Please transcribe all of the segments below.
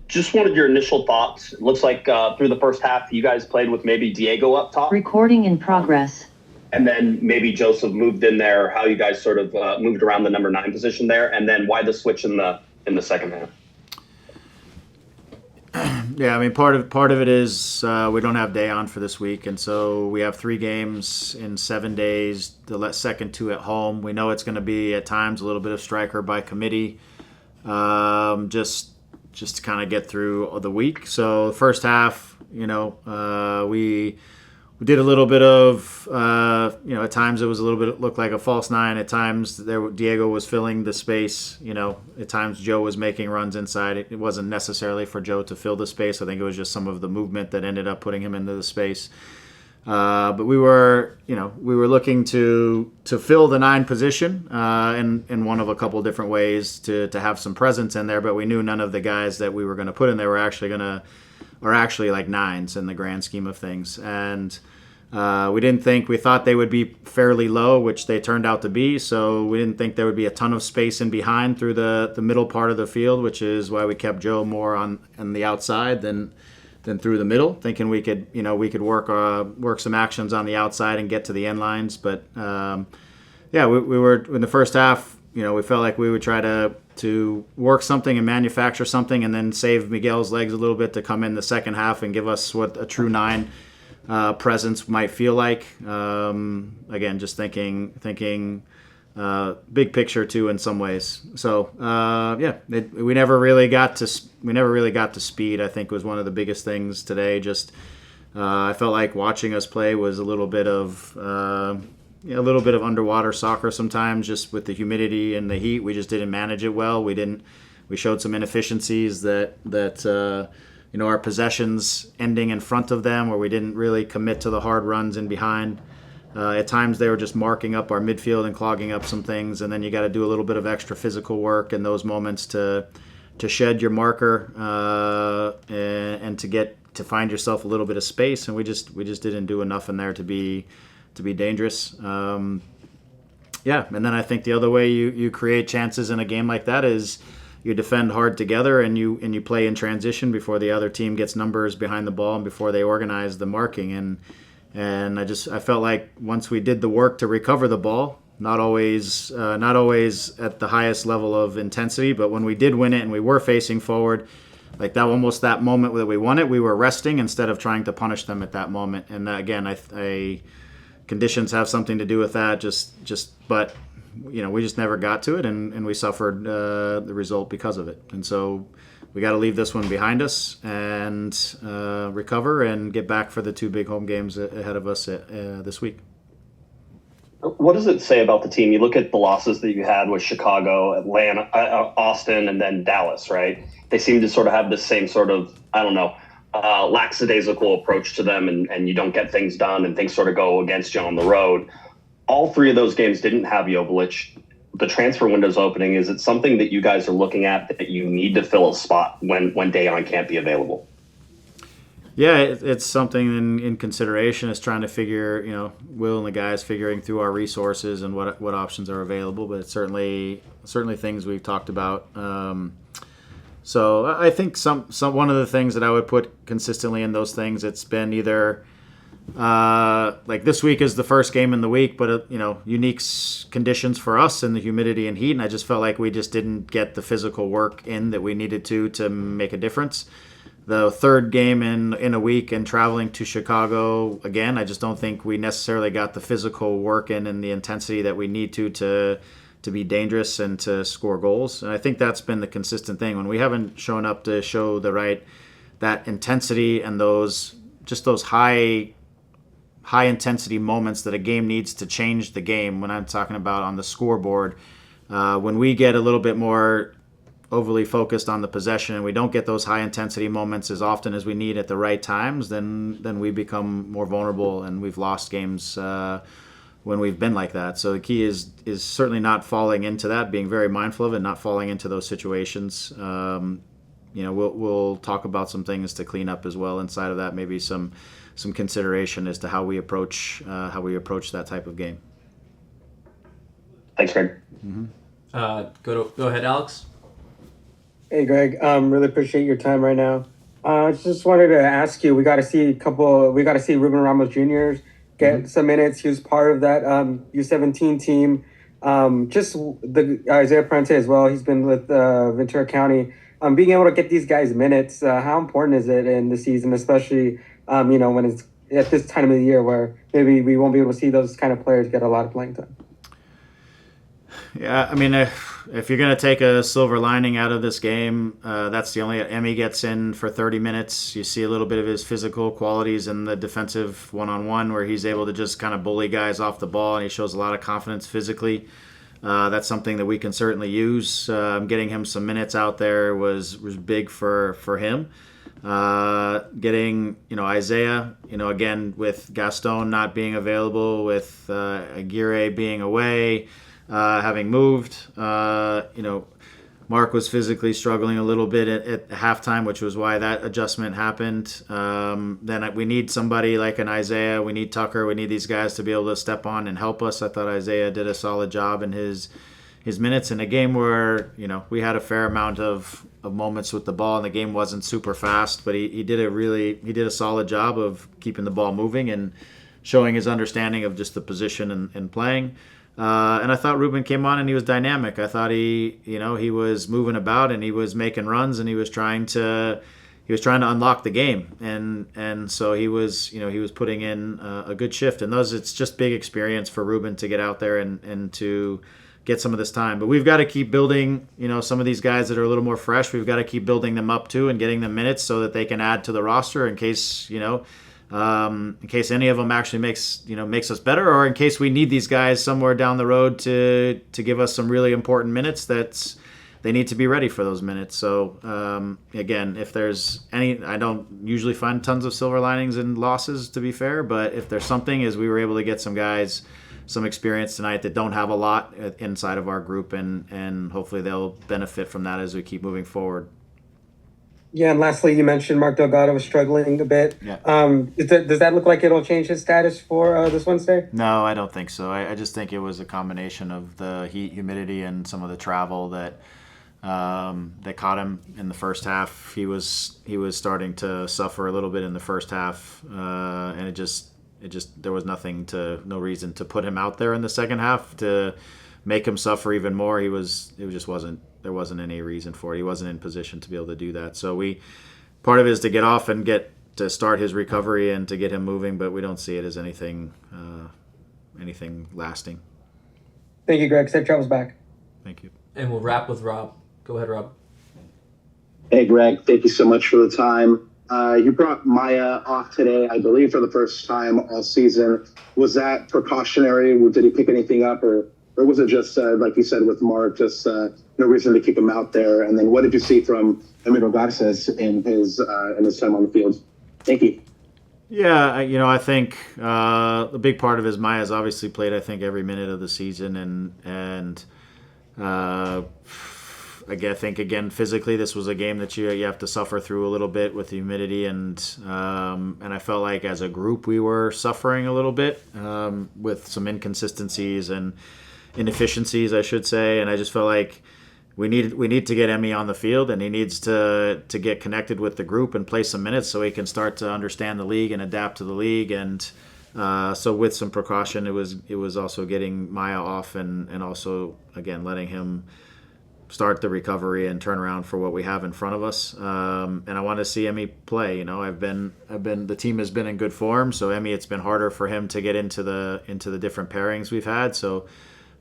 Just wanted your initial thoughts. It looks like through the first half, you guys played with maybe Diego up top. Recording in progress. And then maybe Joseph moved in there, how you guys sort of moved around the number 9 position there, and then why the switch in the second half? Yeah, I mean, part of it is we don't have day on for this week, and so we have 3 games in 7 days. The second 2 at home. We know it's going to be at times a little bit of striker by committee, just to kind of get through the week. So the first half, we did a little bit of, at times it was a little bit, looked like a false 9. At times Diego was filling the space. At times Joe was making runs inside. It wasn't necessarily for Joe to fill the space. I think it was just some of the movement that ended up putting him into the space. But we were looking to fill the 9 position in one of a couple different ways to have some presence in there. But we knew none of the guys that we were going to put in there are actually like 9s in the grand scheme of things. And we thought they would be fairly low, which they turned out to be. So we didn't think there would be a ton of space in behind through the middle part of the field, which is why we kept Joe more on the outside than through the middle, thinking we could work some actions on the outside and get to the end lines. But we were in the first half. We felt like we would try to work something and manufacture something, and then save Miguel's legs a little bit to come in the second half and give us what a true 9 presence might feel like. Again, just thinking big picture too in some ways. So we never really got to speed. I think was one of the biggest things today. Just I felt like watching us play was a little bit of underwater soccer sometimes, just with the humidity and the heat. We just didn't manage it well. We showed some inefficiencies that our possessions ending in front of them, where we didn't really commit to the hard runs in behind. At times they were just marking up our midfield and clogging up some things, and then you got to do a little bit of extra physical work in those moments to shed your marker and to find yourself a little bit of space. And we just didn't do enough in there to be dangerous. And then I think the other way you create chances in a game like that is you defend hard together and you play in transition before the other team gets numbers behind the ball and before they organize the marking. And I felt like once we did the work to recover the ball, not always at the highest level of intensity, but when we did win it and we were facing forward, like that moment that we won it, we were resting instead of trying to punish them at that moment. And again, I conditions have something to do with that. But we just never got to it, and we suffered the result because of it. And so we got to leave this one behind us and recover and get back for the 2 big home games ahead of us this week. What does it say about the team? You look at the losses that you had with Chicago, Atlanta, Austin, and then Dallas, right? They seem to sort of have the same sort of, lackadaisical approach to them, and you don't get things done and things sort of go against you on the road. All 3 of those games didn't have Jovic. The transfer window's opening. Is it something that you guys are looking at that you need to fill a spot when Dayon can't be available? Yeah, it's something in consideration. Is trying to figure, Will and the guys figuring through our resources and what options are available. But it's certainly things we've talked about. So I think some one of the things that I would put consistently in those things, it's been either like this week is the first game in the week, but unique conditions for us and the humidity and heat, and I just felt like we just didn't get the physical work in that we needed to make a difference. The third game in a week and traveling to Chicago again, I just don't think we necessarily got the physical work in and the intensity that we need to be dangerous and to score goals. And I think that's been the consistent thing. When we haven't shown up to show that intensity and those high intensity moments that a game needs to change the game, when I'm talking about on the scoreboard, when we get a little bit more overly focused on the possession and we don't get those high intensity moments as often as we need at the right times, then we become more vulnerable, and we've lost games when we've been like that. So the key is certainly not falling into that, being very mindful of it, not falling into those situations. We'll talk about some things to clean up as well inside of that, maybe some consideration as to how we approach that type of game. Thanks, Greg. Go ahead, Alex. Hey Greg, really appreciate your time right now. Just wanted to ask you, we got to see Ruben Ramos Jr. get some minutes. He was part of that U17 team. Just the Isaiah Prente as well. He's been with Ventura County. Being able to get these guys minutes, how important is it in the season, especially when it's at this time of the year where maybe we won't be able to see those kind of players get a lot of playing time. Yeah, I mean, if you're going to take a silver lining out of this game, that's the only. Emmy gets in for 30 minutes. You see a little bit of his physical qualities in the defensive one-on-one where he's able to just kind of bully guys off the ball, and he shows a lot of confidence physically. That's something that we can certainly use. Getting him some minutes out there was big for him. Getting Isaiah, again with Gaston not being available, with Aguirre being away, having moved. Mark was physically struggling a little bit at halftime, which was why that adjustment happened. Then we need somebody like an Isaiah. We need Tucker. We need these guys to be able to step on and help us. I thought Isaiah did a solid job in his minutes in a game where we had a fair amount of moments with the ball, and the game wasn't super fast, but he did a solid job of keeping the ball moving and showing his understanding of just the position and playing. And I thought Ruben came on and he was dynamic. I thought he was moving about and he was making runs and he was trying to unlock the game. And so he was putting in a good shift. And it's just big experience for Ruben to get out there and to get some of this time. But we've got to keep building, some of these guys that are a little more fresh. We've got to keep building them up too and getting them minutes so that they can add to the roster in case any of them actually makes us better, or in case we need these guys somewhere down the road to give us some really important minutes. They need to be ready for those minutes. So again, if there's any, I don't usually find tons of silver linings in losses, to be fair, but if there's something, is we were able to get some guys some experience tonight that don't have a lot inside of our group, and hopefully they'll benefit from that as we keep moving forward. Yeah, and lastly, you mentioned Mark Delgado was struggling a bit. Yeah. Does that look like it'll change his status for this Wednesday? No, I don't think so. I just think it was a combination of the heat, humidity, and some of the travel that caught him in the first half. He was starting to suffer a little bit in the first half, and it just there was no reason to put him out there in the second half to make him suffer even more. There wasn't any reason for it. He wasn't in position to be able to do that. So part of it is to get off and get to start his recovery and to get him moving, but we don't see it as anything lasting. Thank you, Greg. Safe travels back. Thank you. And we'll wrap with Rob. Go ahead, Rob. Hey, Greg. Thank you so much for the time. You brought Maya off today, I believe, for the first time all season. Was that precautionary? Did he pick anything up, or was it just, like you said with Mark, just no reason to keep him out there? And then what did you see from Emilio Garces in his time on the field? Thank you. Yeah, I think a big part of his Maya's obviously played, I think, every minute of the season, and I think, again, physically, this was a game that you have to suffer through a little bit with the humidity, and I felt like as a group we were suffering a little bit with some inconsistencies and inefficiencies, I should say, and I just felt like we need to get Emmy on the field, and he needs to get connected with the group and play some minutes so he can start to understand the league and adapt to the league. And so with some precaution, it was also getting Maya off and also, again, letting him start the recovery and turn around for what we have in front of us. And I want to see Emmy play. The team has been in good form, so Emmy, it's been harder for him to get into the different pairings we've had. So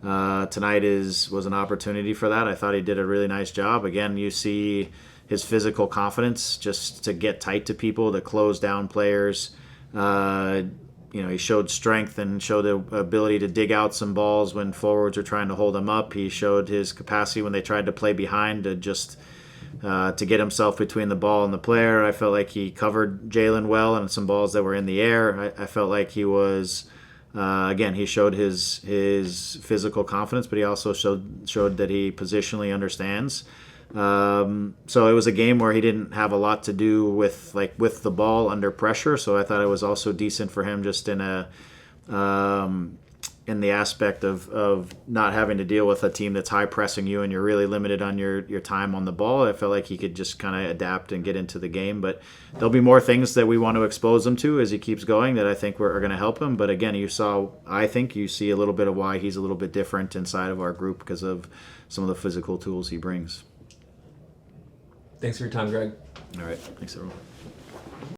tonight was an opportunity for that. I thought he did a really nice job. Again, you see his physical confidence just to get tight to people, to close down players. He showed strength and showed the ability to dig out some balls when forwards were trying to hold him up. He showed his capacity when they tried to play behind to just to get himself between the ball and the player. I felt like he covered Jalen well and some balls that were in the air. I felt like he was, again, he showed his physical confidence, but he also showed that he positionally understands. So it was a game where he didn't have a lot to do with the ball under pressure. So I thought it was also decent for him just in a in the aspect of not having to deal with a team that's high pressing you and you're really limited on your time on the ball. I felt like he could just kind of adapt and get into the game. But there'll be more things that we want to expose him to as he keeps going that I think are going to help him. But again, I think you see a little bit of why he's a little bit different inside of our group because of some of the physical tools he brings. Thanks for your time, Greg. All right. Thanks, everyone.